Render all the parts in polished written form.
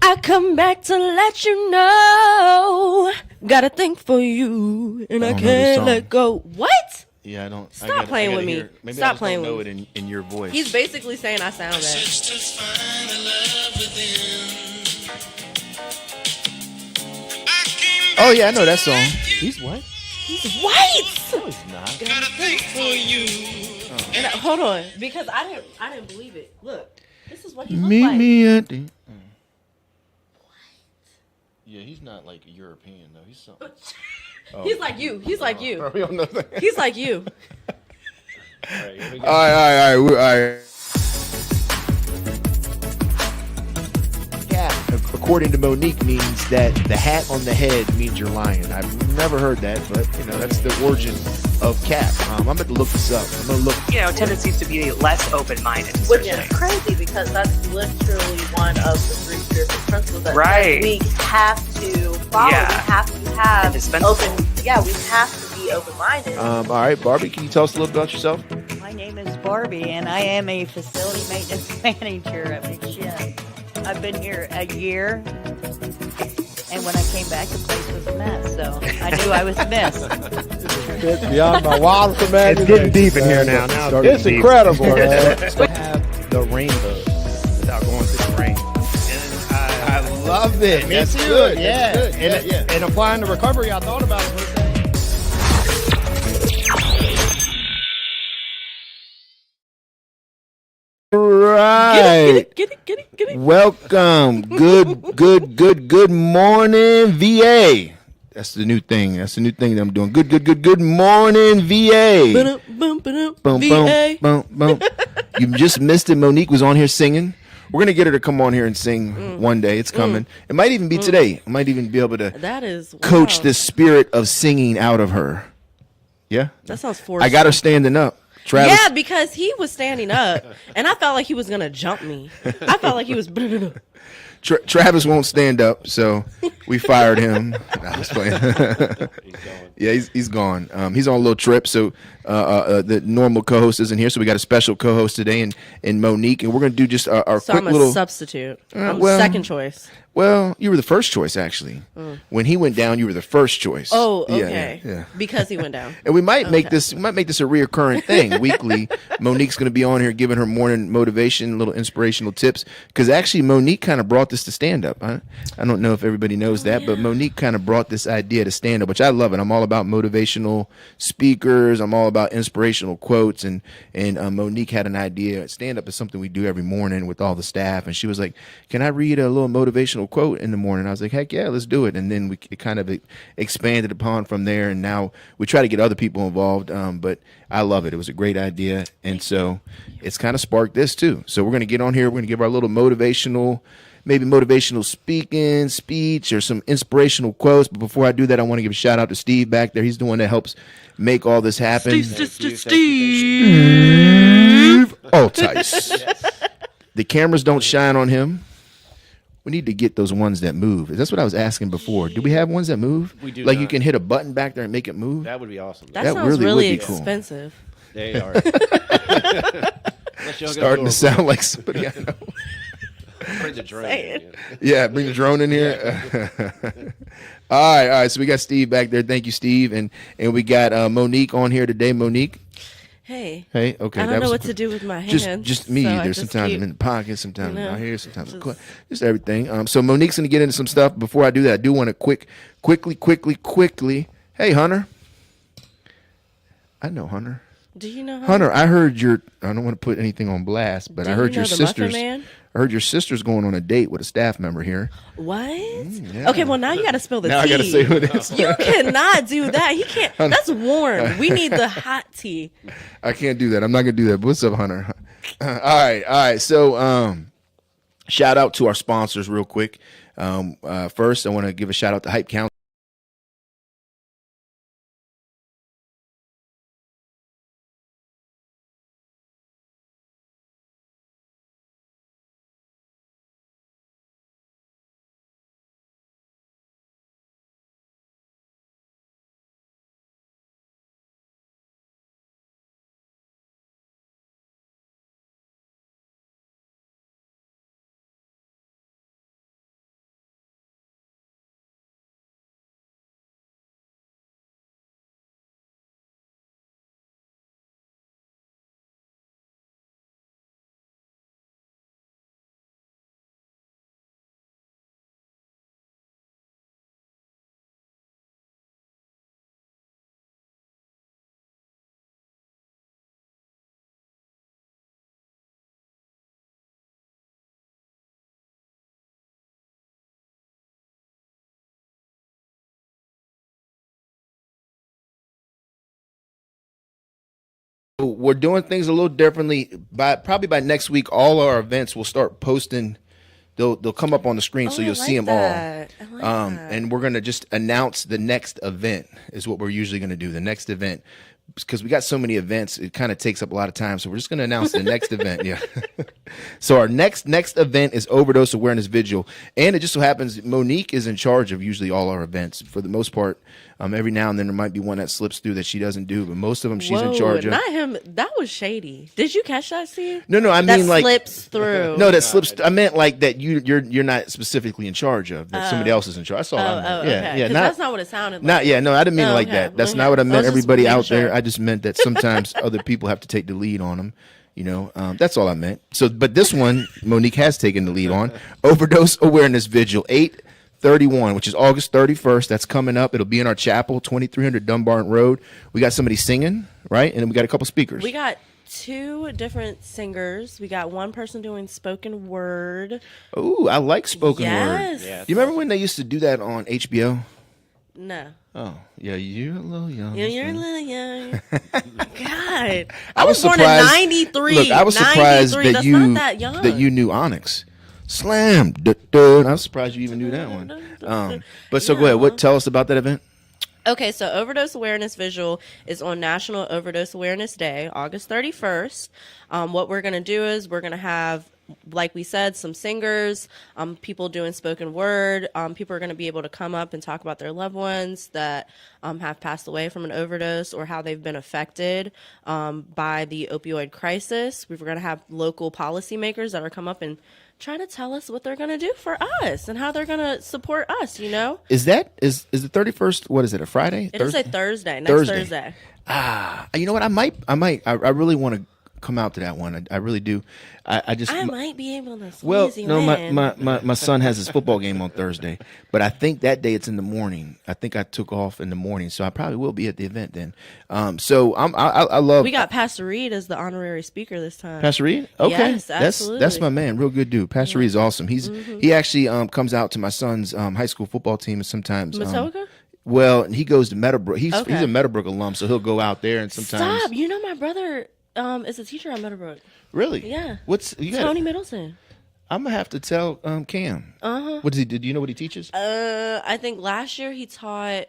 I come back to let you know. Got a thing for you, and I can't let go. What? Yeah, I don't. Stop playing with me. Maybe Stop I just playing don't know with it in your voice. He's basically saying I sound bad. Oh yeah, I know that song. He's what? He's white. No, he's not. Got a thing for you. Oh. And hold on, because I didn't believe it. Look, this is what he looked like. Me at the. Yeah, he's not like European though. He's something. He's like you. He's like you. We don't know that. He's like you. All right, here we go. All right. Cap, according to Monique, means that the hat on the head means you're lying. I've never heard that, but that's the origin of cap. I'm about to look this up. I'm gonna look. Tendencies to be less open-minded. Which is crazy because that's literally one of the three spiritual principles that we have to follow. Yeah. We have to have open. Yeah, we have to be open-minded. All right, Barbie, can you tell us a little about yourself? My name is Barbie, and I am a facility maintenance manager at McShin. I've been here a year, and when I came back, the place was a mess. So I knew I was missed. It's beyond my wildest imagination. It's getting deep in here now. It's incredible, man. Have the rainbow without going through the rain. I love it. Me That's too. good. Yeah. That's good. And applying the recovery, I thought about it. Right. Get it. Welcome. Good morning, VA. That's the new thing. That's the new thing that I'm doing. Good morning, VA. Boom. You just missed it. Monique was on here singing. We're gonna get her to come on here and sing one day. It's coming. It might even be today. I might even be able to coach the spirit of singing out of her. Yeah, that sounds forceful. I got her standing up. Travis. Yeah, because he was standing up, and I felt like he was gonna jump me. I felt like he was. Travis won't stand up, so we fired him. I was playing. Yeah, he's gone. He's on a little trip, so the normal co-host isn't here, so we got a special co-host today, in Monique, and we're gonna do just our so quick I'm a little substitute. I'm second choice. Well, you were the first choice, actually. When he went down, you were the first choice. Oh, okay. Yeah. Because he went down. And we might make this a reoccurring thing weekly. Monique's going to be on here giving her morning motivation, little inspirational tips. Because actually, Monique kind of brought this to stand up. I don't know if everybody knows that, but Monique kind of brought this idea to stand up, which I love it. I'm all about motivational speakers. I'm all about inspirational quotes. And Monique had an idea. Stand up is something we do every morning with all the staff. And she was like, "Can I read a little motivational quote in the morning?" I was like, "Heck yeah, let's do it." And then it kind of expanded upon from there, and now we try to get other people involved, but I love it. It was a great idea, and so it's kind of sparked this too. So we're going to get on here, we're going to give our little motivational speech or some inspirational quotes. But before I do that, I want to give a shout out to Steve back there. He's the one that helps make all this happen. Steve Altice. The cameras don't shine on him. We need to get those ones that move. That's what I was asking before. Do we have ones that move? We do. Like not. You can hit a button back there and make it move? That would be awesome. That sounds really expensive. Cool. They are. Starting to sound like somebody I know. Bring the drone in. Yeah, bring the drone in here. All right. So we got Steve back there. Thank you, Steve. And we got Monique on here today. Monique. Hey, okay. I don't know what to do with my hands. Just me. So There's sometimes I'm in the pocket, sometimes I'm out here, sometimes just everything. So Monique's gonna get into some stuff. Before I do that, I do want to quickly. Hey, Hunter. I know Hunter. Do you know Hunter? I heard I don't want to put anything on blast, but I heard your sister's. I heard your sister's going on a date with a staff member here. What? Yeah. Okay, well now you got to spill the tea. Now I got to say who it is. You cannot do that. He can't. That's warm. We need the hot tea. I can't do that. I'm not gonna do that. What's up, Hunter? All right. So, shout out to our sponsors real quick. First, I want to give a shout out to Hype Council. we're doing things a little differently. Probably by next week, all our events will start posting. They'll come up on the screen, so you'll see them all. I like that. And we're gonna just announce the next event is what we're usually gonna do. The next event, because we got so many events, it kind of takes up a lot of time. So we're just gonna announce the next event. Yeah. So our next event is Overdose Awareness Vigil, and it just so happens Monique is in charge of usually all our events for the most part. Every now and then there might be one that slips through that she doesn't do, but most of them she's in charge of. Not him. That was shady. Did you catch that, Steve? No, I That mean like slips through. No, that slips. I meant like that you're not specifically in charge of. That somebody else is in charge. That's all I meant. Yeah, okay. yeah. 'Cause that's not what it sounded like. No, I didn't mean it like okay. that. That's Okay. not what I I meant. was just Everybody making out there, sure. I just meant that sometimes other people have to take the lead on them. That's all I meant. So, but this one, Monique has taken the lead on Overdose Awareness Vigil 8/31, which is August 31st. That's coming up. It'll be in our chapel, 2300 Dunbar Road. We got somebody singing, right? And then we got a couple speakers. We got 2 different singers. We got one person doing spoken word. Ooh, I like spoken Yes. word. Do you remember when they used to do that on HBO? No. Oh, yeah, you're a little young. Yeah, you're a little young. God. I was born surprised. in 93. Look, I was surprised 93. that That's you not that young. knew Onyx. Slam. I was surprised you even knew that one. But so go ahead. What tell us about that event? Okay, so Overdose Awareness Visual is on National Overdose Awareness Day, August 31st. What we're going to do is we're going to have, like we said, some singers, people doing spoken word. People are going to be able to come up and talk about their loved ones that have passed away from an overdose or how they've been affected by the opioid crisis. We're going to have local policymakers that are come up and try to tell us what they're going to do for us and how they're going to support us, Is the 31st, what is it, a Friday? It is a Thursday, next Thursday. You know what? I really want to come out to that one. I really do. I might be able to squeeze you in. my son has his football game on Thursday, but I think that day it's in the morning. I think I took off in the morning, so I probably will be at the event then. So I love. We got Pastor Reed as the honorary speaker this time. Pastor Reed? Okay. Yes, absolutely. That's my man. Real good dude. Pastor Reed's awesome. He actually comes out to my son's high school football team and sometimes. Matoka? Well, he goes to Meadowbrook. He's Okay. a Meadowbrook alum, so he'll go out there and sometimes. Stop! My brother is a teacher at Meadowbrook. Really? Yeah. What's Tony Middleton. I'm gonna have to tell Cam. What does he do? Do you know what he teaches? I think last year he taught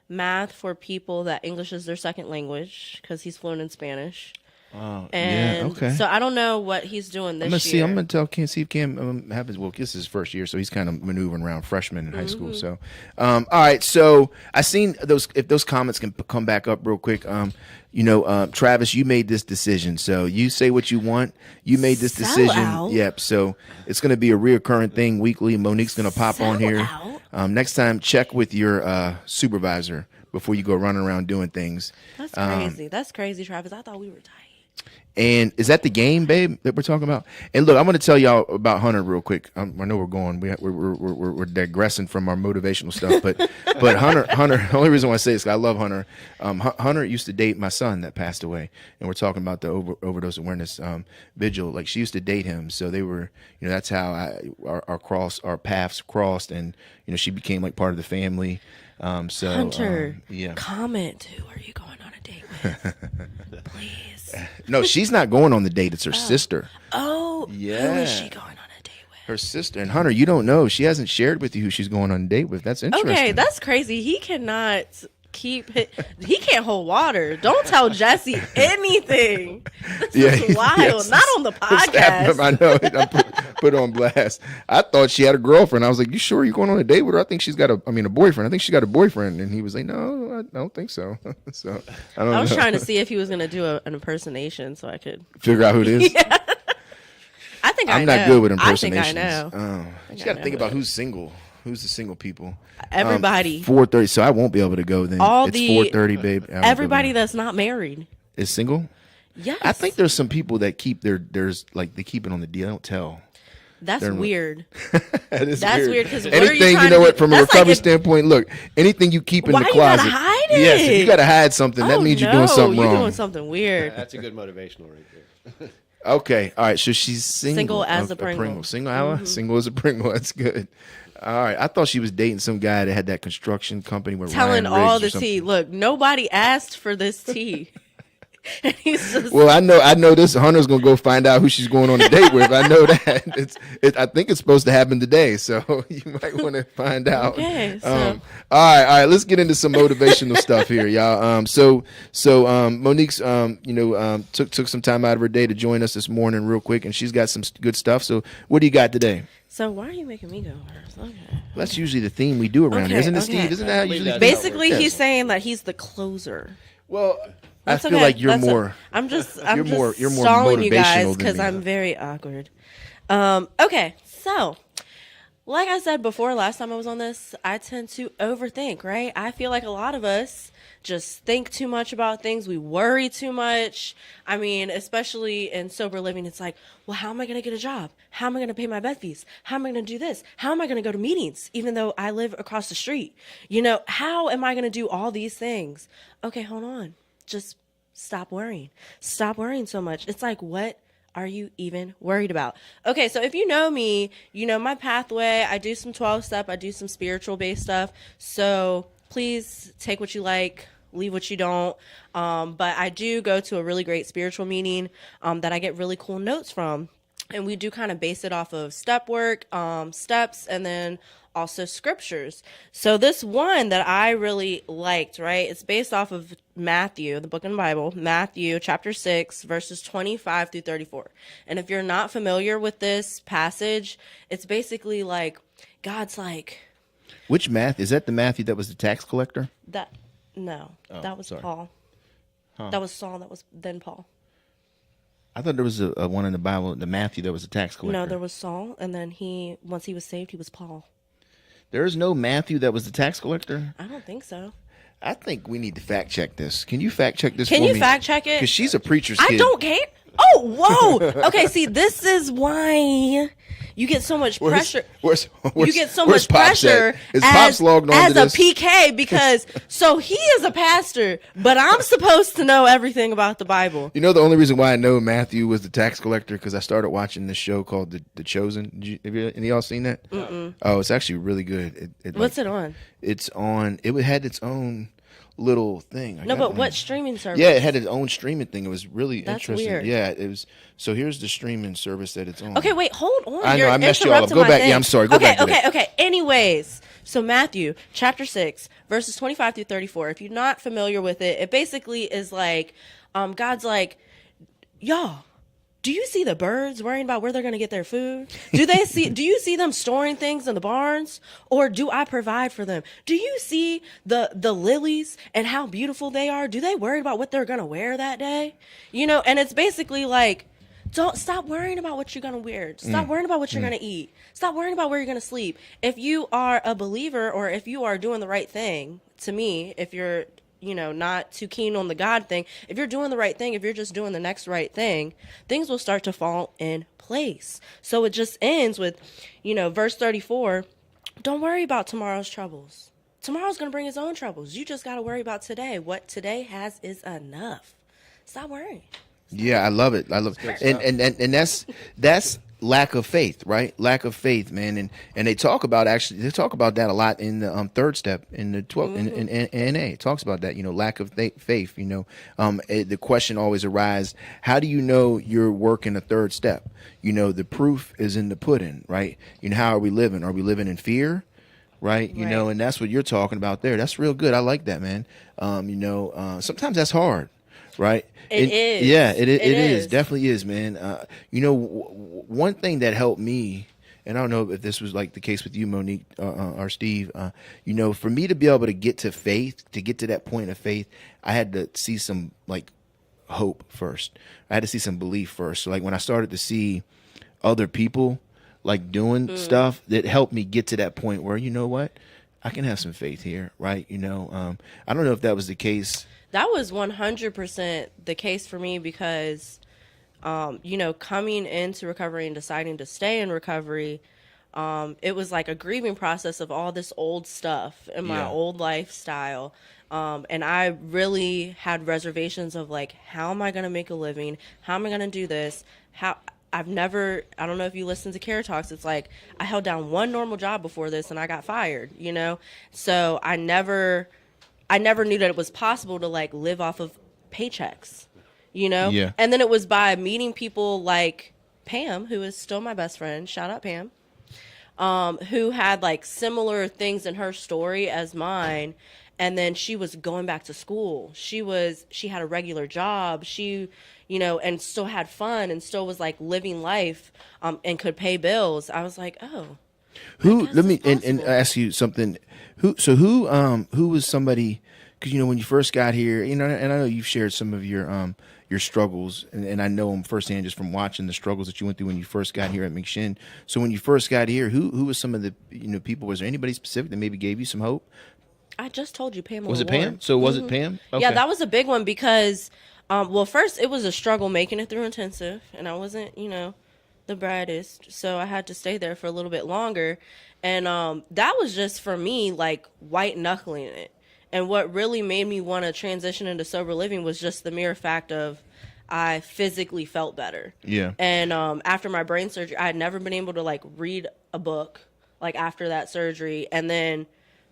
math for people that English is their second language because he's fluent in Spanish. And okay. so I don't know what he's doing this I'm year. gonna tell Cam. See if Cam happens. Well, this is his first year, so he's kind of maneuvering around freshman in high school. So, all right. So I seen those. If those comments can come back up real quick. Travis, you made this decision. So you say what you want. You made this decision. out. Yep. So it's gonna be a reoccurring thing weekly. Monique's gonna pop on here. Next time, check with your supervisor before you go running around doing things. That's crazy. That's crazy, Travis. I thought we were tight. And is that the game, babe, that we're talking about? And look, I'm going to tell y'all about Hunter real quick. I know we're going, we're digressing from our motivational stuff, but Hunter. The only reason why I say this is 'cause I love Hunter. Hunter used to date my son that passed away, and we're talking about the overdose awareness vigil. Like she used to date him, so they were, that's how our paths crossed, and she became like part of the family. Hunter, yeah. comment. Who are you going on a date with? Please. No, she's not going on the date. It's her sister. Oh, Yeah. Who is she going on a date with? Her sister. And Hunter, you don't know. She hasn't shared with you who she's going on a date with. That's interesting. Okay, that's crazy. He cannot he can't hold water. Don't tell Jesse anything. This is wild. yes. Not on the podcast. I know. I put on blast. I thought she had a girlfriend. I was like, you sure you're going on a date with her? I think she's got a boyfriend. I think she's got a boyfriend. And he was like, no, I don't think so. So I don't know. I was trying to see if he was going to do an impersonation so I could figure out who it is. Yeah. I think I'm not good with impersonations. I think I know. Oh. You got to think about who's single. Who's the single people? Everybody. 4:30. So I won't be able to go then. It's 4:30, babe. Everybody that's not married is single. Yes. I think there's some people that keep they keep it on the deal. They don't tell. That's weird. That's weird because anything, from a recovery standpoint, look, anything you keep in the closet. Why you gotta hide it? Yes, if you gotta hide something, that means you're doing something wrong. You're doing something weird. That's a good motivational right there. Okay, all right. So she's single. Single as a Pringle. Single, single as a Pringle. That's good. All right. I thought she was dating some guy that had that construction company with telling Ryan all the Riggs or tea. something. Look, nobody asked for this tea. And he's just Well, I know this Hunter's gonna go find out who she's going on a date with. I know that. I think it's supposed to happen today, so you might want to find out. Okay, so all right. Let's get into some motivational stuff here, y'all. Monique's, took some time out of her day to join us this morning, real quick, and she's got some good stuff. So, what do you got today? So why are you making me go first? Okay. That's usually the theme we do around here, isn't it, Okay. Steve? Isn't that how usually? Basically, Yes. he's saying that he's the closer. Well, That's I feel okay. like you're That's more. I'm just you're more stalling you guys motivational than because me. I'm very awkward. Okay, so like I said before, last time I was on this, I tend to overthink, right? I feel like a lot of us just think too much about things. We worry too much. I mean, especially in sober living, it's like, well, how am I going to get a job? How am I going to pay my vet fees? How am I going to do this? How am I going to go to meetings, even though I live across the street? How am I going to do all these things? Okay, hold on. Just stop worrying. Stop worrying so much. It's like, what are you even worried about? Okay, so if you know me, you know my pathway. I do some 12-step. I do some spiritual-based stuff. So please take what you like, leave what you don't. But I do go to a really great spiritual meeting that I get really cool notes from. And we do kind of base it off of step work, steps, and then also scriptures. So this one that I really liked, right? It's based off of Matthew, the book in the Bible, Matthew chapter 6, verses 25 through 34. And if you're not familiar with this passage, it's basically like God's like, Which Matthew? Is that the Matthew that was the tax collector? that was sorry. Paul. That was Saul. That was then Paul. I thought there was a one in the Bible, the Matthew that was a tax collector. No, there was Saul, and then once he was saved, he was Paul. There is no Matthew that was the tax collector? I don't think so. I think we need to fact check this. Can you fact check this Can for you me? fact check it? Because she's a preacher's kid. I don't care. Oh, whoa. Okay, see, this is why you get so much pressure. You get so much Pops pressure at? Is Pops logged on as to a this? PK because so he is a pastor, but I'm supposed to know everything about the Bible. You know the only reason why I know Matthew was the tax collector because I started watching this show called The Chosen. Have any of y'all seen that? Mm-mm. Oh, it's actually really good. What's it on? It's on. It had its own little thing. No, but what streaming service? Yeah, it had its own streaming thing. It was really That's interesting. weird. Yeah, it was. So here's the streaming service that it's on. Okay, wait, hold on. I know, You're I messed you all up. interrupting Go my back. thing. Yeah, I'm sorry. Go back to that. Okay. Anyways, so Matthew chapter 6, verses 25 through 34. If you're not familiar with it, it basically is like, God's like, y'all, do you see the birds worrying about where they're going to get their food? Do you see them storing things in the barns? Or do I provide for them? Do you see the lilies and how beautiful they are? Do they worry about what they're going to wear that day? And it's basically like, don't stop worrying about what you're going to wear. Stop worrying about what you're going to eat. Stop worrying about where you're going to sleep. If you are a believer or if you are doing the right thing, to me, if you're not too keen on the God thing. If you're doing the right thing, if you're just doing the next right thing, things will start to fall in place. So it just ends with, verse 34, don't worry about tomorrow's troubles. Tomorrow's going to bring its own troubles. You just got to worry about today. What today has is enough. Stop worrying. Yeah, I love it. And that's lack of faith, right? Lack of faith, man. And they talk about that a lot in the third step in the 12 in NA. It talks about that, lack of faith. The question always arises: how do you know you're working a third step? The proof is in the pudding, right? How are we living? Are we living in fear? Right. And that's what you're talking about there. That's real good. I like that, man. Sometimes that's hard. Right. It is. Yeah, it is. Definitely is, man. One thing that helped me, and I don't know if this was like the case with you, Monique, or Steve, for me to be able to get to faith, to get to that point of faith, I had to see some like hope first. I had to see some belief first. So like when I started to see other people like doing stuff, that helped me get to that point where, you know what, I can have some faith here. Right. I don't know if that was the case. That was 100% the case for me because, coming into recovery and deciding to stay in recovery, it was like a grieving process of all this old stuff in my old lifestyle. And I really had reservations of like, how am I going to make a living? How am I going to do this? I don't know if you listen to Care Talks. It's like I held down one normal job before this and I got fired, So I never knew that it was possible to like live off of paychecks, you know? Yeah. And then it was by meeting people like Pam, who is still my best friend. Shout out Pam. Who had like similar things in her story as mine. And then she was going back to school. She had a regular job. She, you know, and still had fun and still was like living life, and could pay bills. I was like, oh, Let me and ask you something. Who was somebody? Because you know when you first got here, you know, and I know you've shared some of your struggles, and I know them firsthand just from watching the struggles that you went through when you first got here at McShin. So when you first got here, who was some of the people? Was there anybody specific that maybe gave you some hope? I just told you Pamela. Was it Warren. Pam? So was it Pam? Okay. Yeah, that was a big one because, well, first it was a struggle making it through intensive, and I wasn't, you know, the brightest, so I had to stay there for a little bit longer, and that was just for me like white knuckling it. And what really made me want to transition into sober living was just the mere fact of I physically felt better. Yeah. And after my brain surgery, I had never been able to like read a book like after that surgery, and then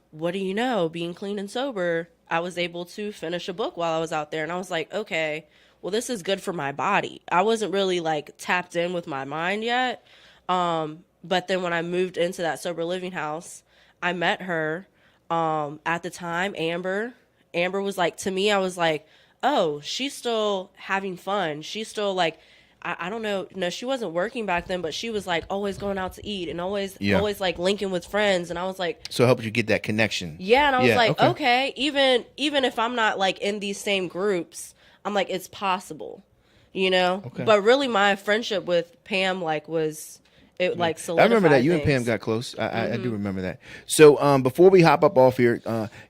what do you know, being clean and sober, I was able to finish a book while I was out there. And I was like, okay, well, this is good for my body. I wasn't really like tapped in with my mind yet. But then when I moved into that sober living house, I met her at the time, Amber. Amber was like, to me, I was like, oh, she's still having fun. She's still like, I don't know. No, she wasn't working back then, but she was like always going out to eat and always like linking with friends. And I was like, so it helped you get that connection. Yeah. And I was like, okay, even if I'm not like in these same groups, I'm like, it's possible, you know? Okay. But really my friendship with Pam like was, it like solidified I remember that you things. and Pam got close. I do remember that. So before we hop up off here,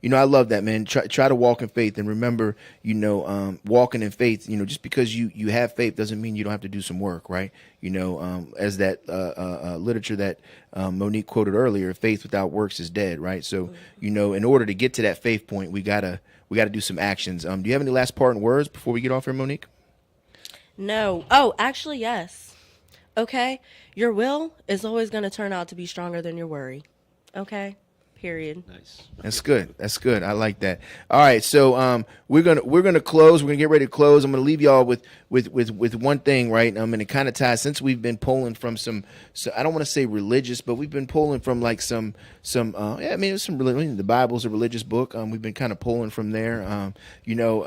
you know, I love that, man. Try to walk in faith, and remember, you know, walking in faith. You know, just because you have faith doesn't mean you don't have to do some work, right? You know, as that literature that Monique quoted earlier, faith without works is dead, right? So you know, in order to get to that faith point, we gotta do some actions. Do you have any last parting words before we get off here, Monique? No. Oh, actually, yes. Okay? Your will is always going to turn out to be stronger than your worry. Okay? Period. Nice. That's good. That's good. I like that. All right, so we're gonna close. We're gonna get ready to close. I'm gonna leave y'all with one thing, right? And it kind of ties, since we've been pulling from some. So I don't want to say religious, but we've been pulling from like some. Yeah, I mean, it's some religion. The Bible's a religious book. We've been kind of pulling from there. You know,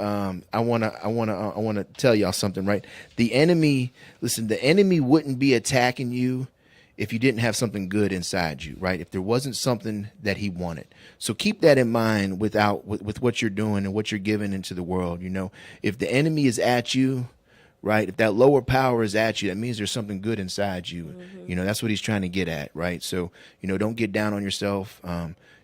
I wanna tell y'all something, right? The enemy. Listen, the enemy wouldn't be attacking you if you didn't have something good inside you, right? If there wasn't something that he wanted. So keep that in mind with what you're doing and what you're giving into the world. You know, if the enemy is at you, right? If that lower power is at you, that means there's something good inside you. Mm-hmm. You know, that's what he's trying to get at, right? So, you know, don't get down on yourself.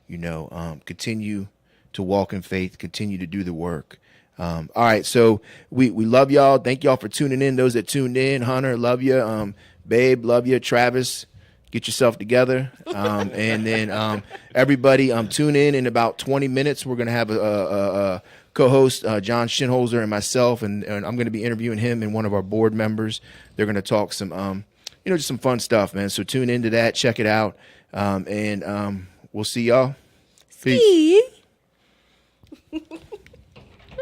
You know, continue to walk in faith, continue to do the work. All right. So we love y'all. Thank y'all for tuning in. Those that tuned in, Hunter, love you. Babe, love you. Travis, get yourself together. And then everybody tune in about 20 minutes. We're going to have a co-host, John Shinholzer, and myself, and I'm going to be interviewing him and one of our board members. They're going to talk some, you know, just some fun stuff, man. So tune into that. Check it out. And we'll see y'all. Peace.